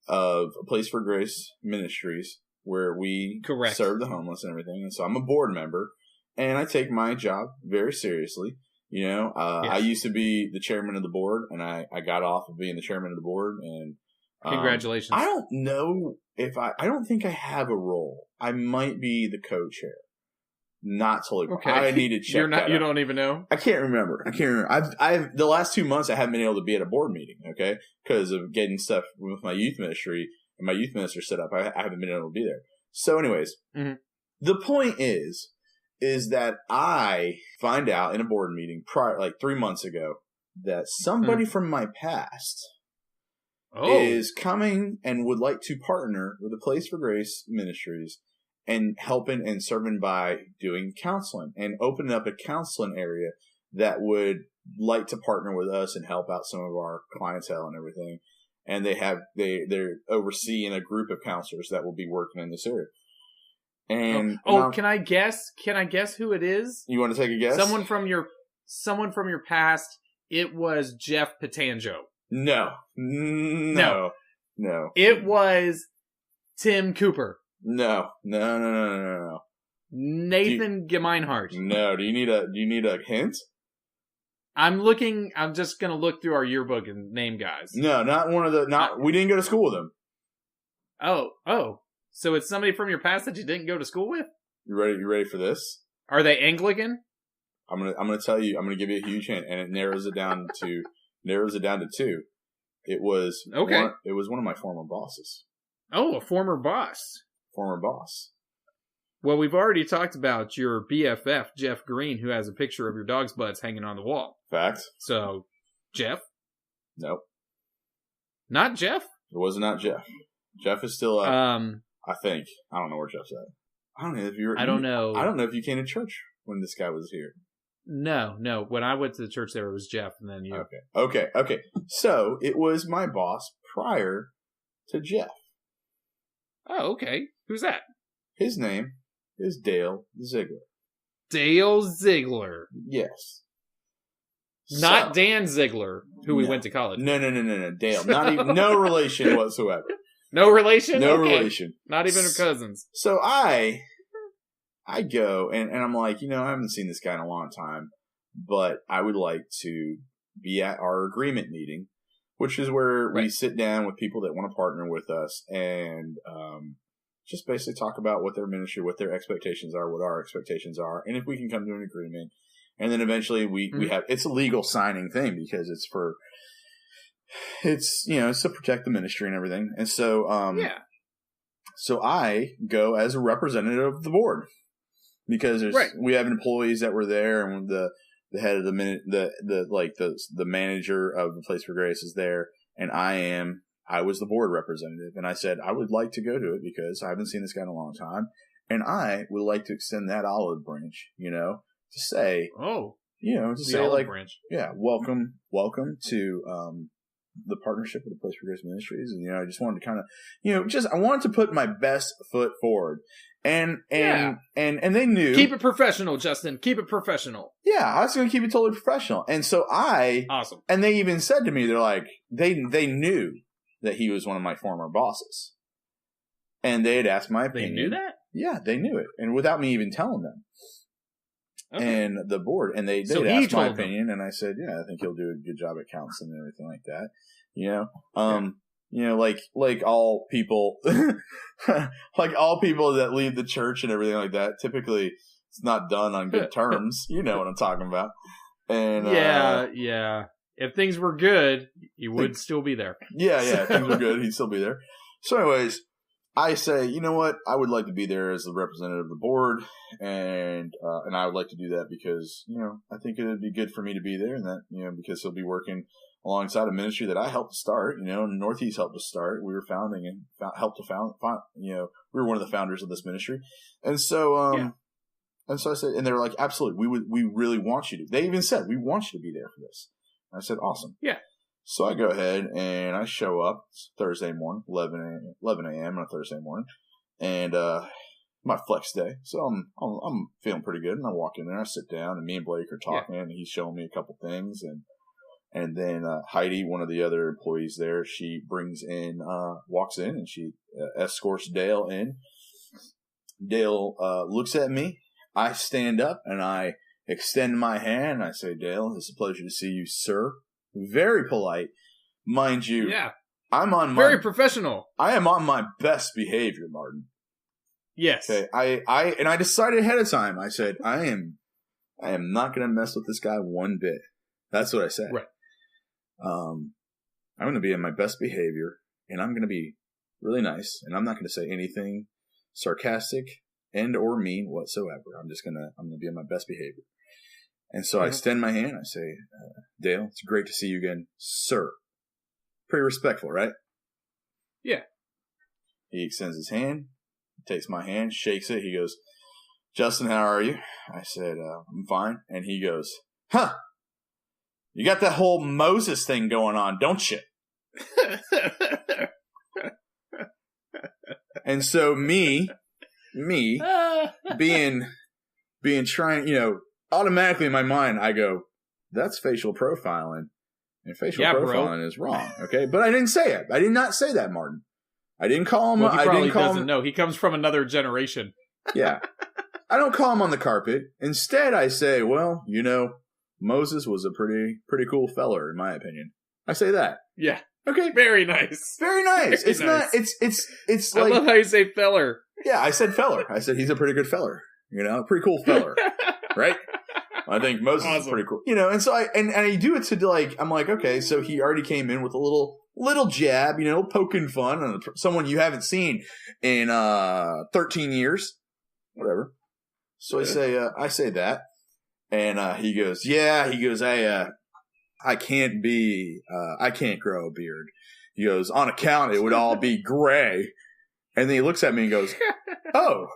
of A Place for Grace Ministries, where we serve the homeless and everything. And so I'm a board member, and I take my job very seriously. You know, I used to be the chairman of the board, and I got off of being the chairman of the board. And congratulations. I don't know if I don't think I have a role. I might be the co-chair. Not totally. Okay. I need to check that out. You don't even know? I can't remember. I've the last 2 months I haven't been able to be at a board meeting, okay? Because of getting stuff with my youth ministry and my youth minister set up. I haven't been able to be there. So anyways, the point is that I find out in a board meeting like 3 months ago that somebody from my past is coming and would like to partner with A Place for Grace Ministries and helping and serving by doing counseling and opening up a counseling area that would like to partner with us and help out some of our clientele and everything. And they're overseeing a group of counselors that will be working in this area. And can I guess? Can I guess who it is? You want to take a guess? Someone from your past. It was Jeff Patanjo. No. It was Tim Cooper. No. Nathan Gemeinhart. No. Do you need a hint? I'm just gonna look through our yearbook and name guys. No, not one of the. We didn't go to school with them. Oh. So it's somebody from your past that you didn't go to school with? You ready for this? Are they Anglican? I'm gonna tell you. I'm gonna give you a huge hint, and it narrows it down to two. It was it was one of my former bosses. Oh, a former boss. Former boss. Well, we've already talked about your BFF, Jeff Green, who has a picture of your dog's butts hanging on the wall. Facts. So, Jeff? Nope. Not Jeff? It was not Jeff. Jeff is still I think. I don't know where Jeff's at. I don't know. I don't know if you came to church when this guy was here. No. When I went to the church there, it was Jeff, and then you. Okay. So, it was my boss prior to Jeff. Oh, okay. Who's that? His name is Dale Ziegler. Dale Ziegler. Yes. Not Dan Ziegler, who we went to college with. No. Dale. Not even, no relation whatsoever. No relation? No relation. Not even her cousins. So I go, and I'm like, I haven't seen this guy in a long time, but I would like to be at our agreement meeting, which is where we sit down with people that want to partner with us and just basically talk about what their ministry, what their expectations are, what our expectations are, and if we can come to an agreement. And then eventually we have, it's a legal signing thing because it's to protect the ministry and everything. And so, so I go as a representative of the board because we have employees that were there, and the head of the manager of the Place for Grace is there, and I was the board representative, and I said I would like to go to it because I haven't seen this guy in a long time, and I would like to extend that olive branch, to say, branch. Yeah, welcome to the partnership with the Place for Grace Ministries, and I just wanted to kind of, I wanted to put my best foot forward, and they knew. Keep it professional, Justin. Keep it professional. Yeah, I was going to keep it totally professional, and so awesome. And they even said to me, they're like, they knew that he was one of my former bosses, and they had asked my opinion. They knew that? Yeah, they knew it, and without me even telling them. Okay. And the board, and they so asked my opinion, and I said, I think he'll do a good job at counseling and everything like that. Like all people, like all people that leave the church and everything like that. Typically, it's not done on good terms. You know what I'm talking about. And yeah. If things were good, he would still be there. Yeah. If things were good, he'd still be there. So, anyways. I say, you know what? I would like to be there as the representative of the board, and I would like to do that because, I think it would be good for me to be there, and that, because he'll be working alongside a ministry that I helped start. Northeast helped us start. We were founding and helped to found. We were one of the founders of this ministry, and so and so I said, and they were like, absolutely, we really want you to. They even said, we want you to be there for this. And I said, awesome. Yeah. So I go ahead and I show up. It's Thursday morning, 11 a.m. on a Thursday morning, and my flex day. So I'm feeling pretty good, and I walk in there, I sit down, and me and Blake are talking, and he's showing me a couple things, and then Heidi, one of the other employees there, she walks in, and she escorts Dale in. Dale looks at me. I stand up and I extend my hand and I say, Dale, it's a pleasure to see you, sir. Very polite. Mind you, very professional. I am on my best behavior, Martin. Yes. Okay. I decided ahead of time. I said, I am not going to mess with this guy one bit. That's what I said. Right. I'm going to be in my best behavior, and I'm going to be really nice, and I'm not going to say anything sarcastic and or mean whatsoever. I'm going to be on my best behavior. And so I extend my hand. I say, Dale, it's great to see you again, sir. Pretty respectful, right? Yeah. He extends his hand, takes my hand, shakes it. He goes, Justin, how are you? I said, I'm fine. And he goes, you got that whole Moses thing going on, don't you? And so me being trying, automatically in my mind, I go, that's facial profiling. And facial profiling is wrong. Okay. But I didn't say it. I did not say that, Martin. I didn't call him. Well, he probably doesn't know. He comes from another generation. Yeah. I don't call him on the carpet. Instead, I say, well, Moses was a pretty cool feller, in my opinion. I say that. Yeah. Okay. Very nice. Very nice. Very it's nice. Not, it's like. I love how you say feller. Yeah, I said feller. I said he's a pretty good feller. Pretty cool feller. Right? I think Moses is pretty cool. And so I do it to I'm like, okay, so he already came in with a little jab, poking fun on someone you haven't seen in 13 years. Whatever. So I say that. And he goes, I can't grow a beard. He goes, on account it would all be gray. And then he looks at me and goes, oh,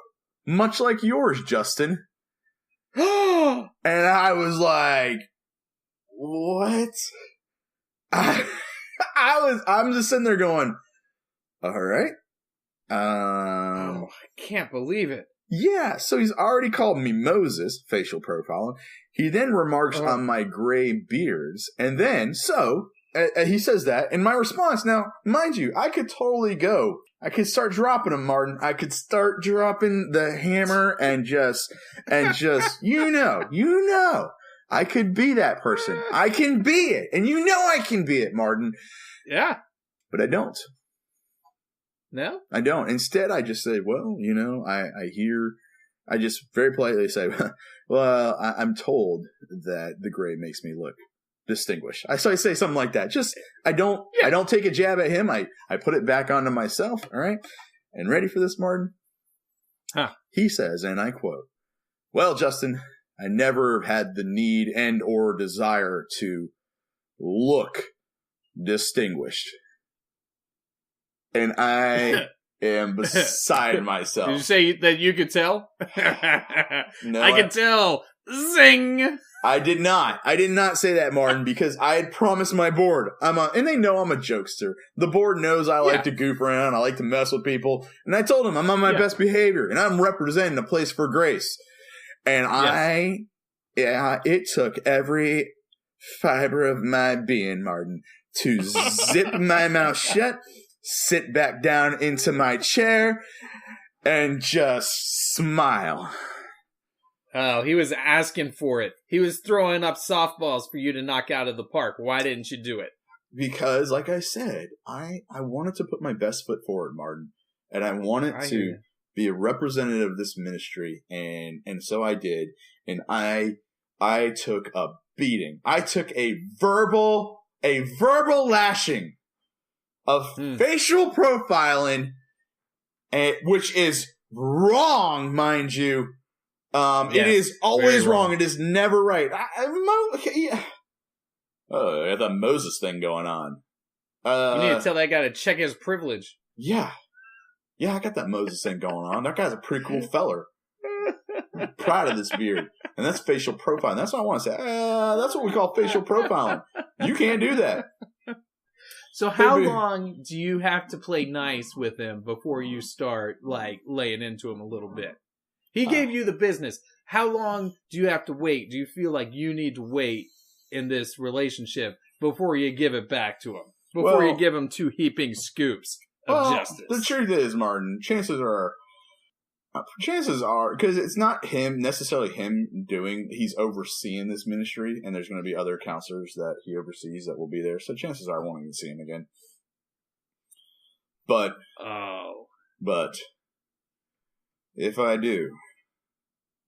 much like yours, Justin. And I was like, what? I'm just sitting there going, all right. I can't believe it. Yeah, so he's already called me Moses, facial profiling. He then remarks on my gray beards. And then, he says that. And my response, now, mind you, I could totally go. I could start dropping them, Martin. I could start dropping the hammer and just, I could be that person. I can be it. And I can be it, Martin. Yeah. But I don't. No? I don't. Instead, I just say, well, I just very politely say, well, I'm told that the gray makes me look distinguished. So I say something like that. I don't take a jab at him. I put it back onto myself. All right. And ready for this, Martin? He says, and I quote, well, Justin, I never had the need and or desire to look distinguished. And I am beside myself. Did you say that you could tell? No, I can tell. Zing! I did not. I did not say that, Martin, because I had promised my board. And they know I'm a jokester. The board knows I like to goof around. I like to mess with people. And I told them I'm on my best behavior. And I'm representing a place for grace. And it took every fiber of my being, Martin, to zip my mouth shut, sit back down into my chair, and just smile. Oh, he was asking for it. He was throwing up softballs for you to knock out of the park. Why didn't you do it? Because, like I said, I wanted to put my best foot forward, Martin. And I wanted to be a representative of this ministry. And so I did. And I took a beating. I took a verbal lashing of facial profiling, which is wrong, mind you. It is always wrong. It is never right. Oh, I got that Moses thing going on. You need to tell that guy to check his privilege. Yeah. Yeah, I got that Moses thing going on. That guy's a pretty cool feller. I'm proud of this beard. And that's facial profiling. That's what I want to say. That's what we call facial profiling. You can't do that. So how long do you have to play nice with him before you start, like, laying into him a little bit? He gave you the business. How long do you have to wait? Do you feel like you need to wait in this relationship before you give it back to him? Before you give him 2 heaping scoops of justice? The truth is, Martin, chances are, because it's not necessarily him he's overseeing this ministry, and there's going to be other counselors that he oversees that will be there, so chances are I won't even see him again. But if I do.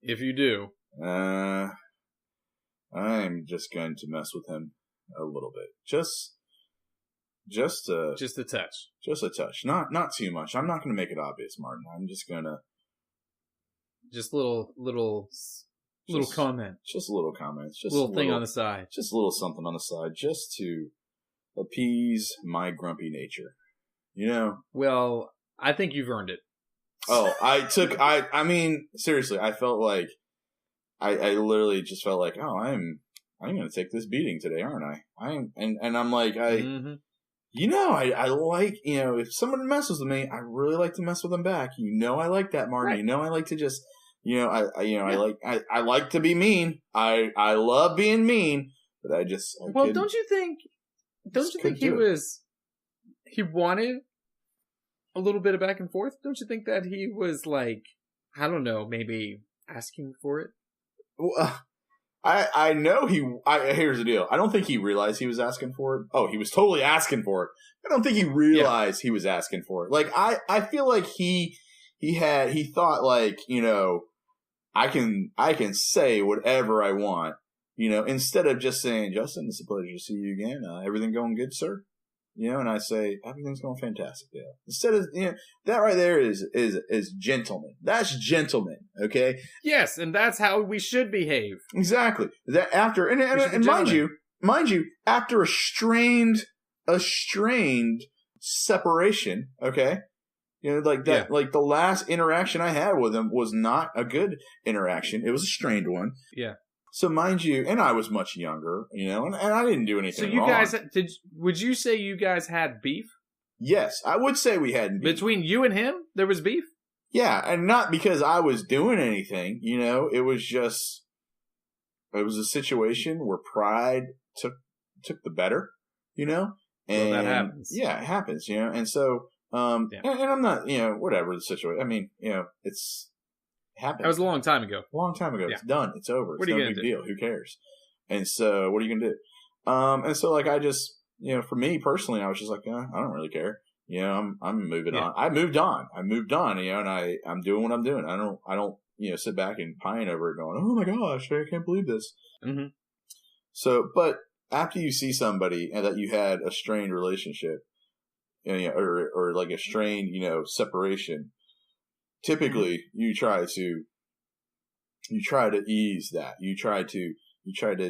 If you do. I'm just going to mess with him a little bit. Just a touch. Just a touch. Not too much. I'm not going to make it obvious, Martin. I'm just going to. Just little comment. Just little comments. Just little thing on the side. Just a little something on the side, just to appease my grumpy nature. You know? Well, I think you've earned it. Oh, I mean, seriously, I felt like, I literally just felt like, oh, I'm going to take this beating today, aren't I? And I'm like, you know, I like, you know, if someone messes with me, I really like to mess with them back. You know, I like that, Martin. Right. You know, I like to just, you know, I like to be mean. I love being mean, but don't you think he wanted a little bit of back and forth? Don't you think that he was like, I don't know, maybe asking for it? Well, I know here's the deal. I don't think he realized he was asking for it. Oh, he was totally asking for it. I don't think he realized he was asking for it. Like, I feel like he thought, like, you know, I can say whatever I want, you know, instead of just saying, Justin, it's a pleasure to see you again. Everything going good, sir? You know, and I say, everything's going fantastic, Dale. Instead of, you know, that right there is gentleman. That's gentleman, okay? Yes, and that's how we should behave. Exactly. That after, and mind you, after a strained separation, okay? You know, like that, like the last interaction I had with him was not a good interaction. It was a strained one. Yeah. So mind you, and I was much younger, you know, and I didn't do anything wrong. So you guys, would you say you guys had beef? Yes, I would say we had beef. Between you and him, there was beef? Yeah, and not because I was doing anything, you know, it was a situation where pride took the better, you know? And that happens. Yeah, it happens, you know, and so, and I'm not, you know, whatever the situation, I mean, you know, it's happened. That was a long time ago. A long time ago. Yeah. It's done. It's over. What are you no big deal. Who cares? And so, what are you going to do? And so, like, I just, you know, for me personally, I was just like, I don't really care. You know, I'm moving on. I moved on, you know, and I'm doing what I'm doing. I don't, you know, sit back and pine over it going, oh my gosh, I can't believe this. Mm-hmm. So, but after you see somebody and that you had a strained relationship, you know, or like a strained, you know, separation, typically you try to ease that. You try to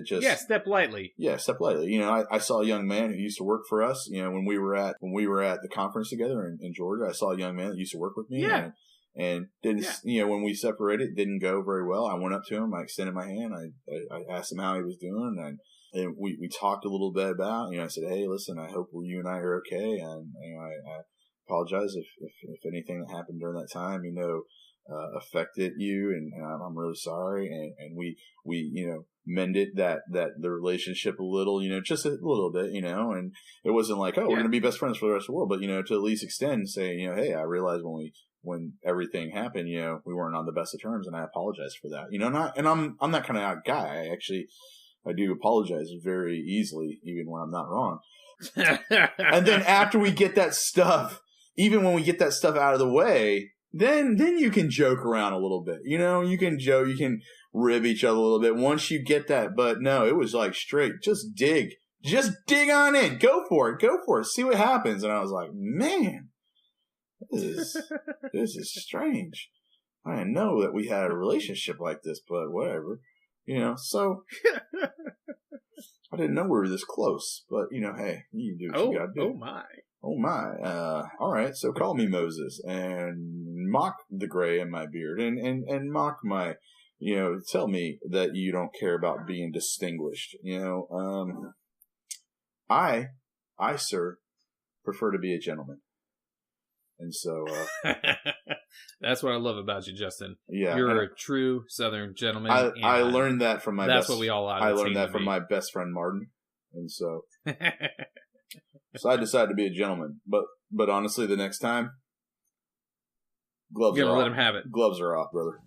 just step lightly. Yeah, step lightly. You know, I saw a young man who used to work for us. You know, when we were at the conference together in Georgia, I saw a young man that used to work with me. Yeah. And didn't, you know, when we separated, it didn't go very well. I went up to him, I extended my hand, I asked him how he was doing, and we talked a little bit about, you know, I said, hey, listen, I hope you and I are okay, and, you know, I apologize if anything that happened during that time, you know, affected you, and I'm really sorry, and we you know, mended that the relationship a little, you know, just a little bit, you know, and it wasn't like, we're gonna be best friends for the rest of the world, but, you know, to at least extend, saying, you know, hey, I realized when everything happened, you know, we weren't on the best of terms, and I apologize for that, you know, I'm that kind of guy. I do apologize very easily, even when I'm not wrong. And then after we get that stuff, even when we get that stuff out of the way, then you can joke around a little bit. You know, you can joke, you can rib each other a little bit once you get that. But no, it was like straight, just dig on in. Go for it. See what happens. And I was like, man, this is strange. I didn't know that we had a relationship like this, but whatever. You know, so I didn't know we were this close, but hey, you do what you gotta do. Oh my. Oh my. All right, so call me Moses and mock the gray in my beard and mock my, tell me that you don't care about being distinguished. I, sir, prefer to be a gentleman. And so, that's what I love about you, Justin. Yeah. You're a true Southern gentleman. I learned that from my that's what we all I learned that from my best friend, Martin. And so, so I decided to be a gentleman. But honestly, the next time, gloves are off. You're going to let him have it. Gloves are off, brother.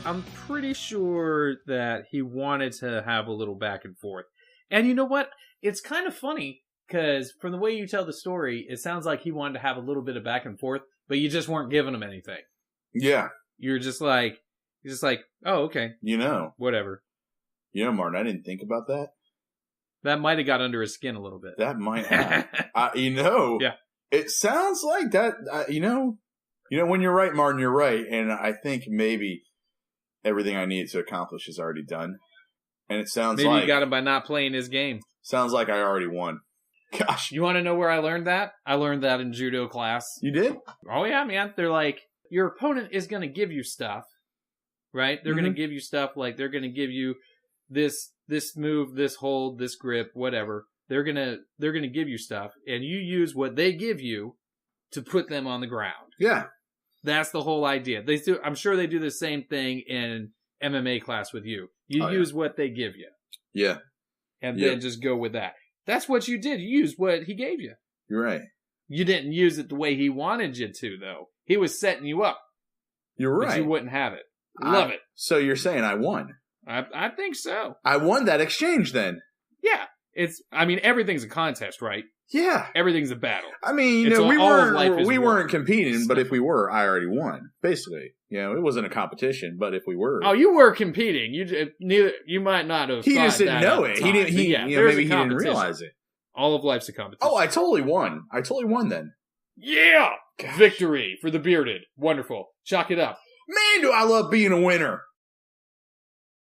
I'm pretty sure that he wanted to have a little back and forth. And you know what? It's kind of funny, because from the way you tell the story, it sounds like he wanted to have a little bit of back and forth, but you just weren't giving him anything. Yeah. You're just like, oh, okay. Whatever. Martin, I didn't think about that. That might have got under his skin a little bit. That might have. Yeah. It sounds like that, when you're right, Martin, you're right. And I think maybe everything I needed to accomplish is already done. And it sounds maybe you got him by not playing his game. Sounds like I already won. Gosh. You want to know where I learned that? I learned that in judo class. You did? Oh, yeah, man. They're like, your opponent is going to give you stuff, right? They're going to give you stuff like they're going to give you this move, this hold, this grip, whatever. They're going to give you stuff, and you use what they give you to put them on the ground. Yeah. That's the whole idea. I'm sure they do the same thing in MMA class with you. You use what they give you. Yeah. And then just go with that. That's what you did. You used what he gave you. You're right. You didn't use it the way he wanted you to, though. He was setting you up. You're right. But you wouldn't have it. Love it. So you're saying I won? I think so. I won that exchange then. Yeah. Everything's a contest, right? Yeah. Everything's a battle. We weren't competing, but if we were, I already won. Basically. It wasn't a competition, but if we were. Oh, you were competing. You might not have. He just didn't know it. He didn't. Maybe he didn't realize it. All of life's a competition. Oh, I totally won. Then. Yeah. Gosh. Victory for the bearded. Wonderful. Chalk it up. Man, do I love being a winner.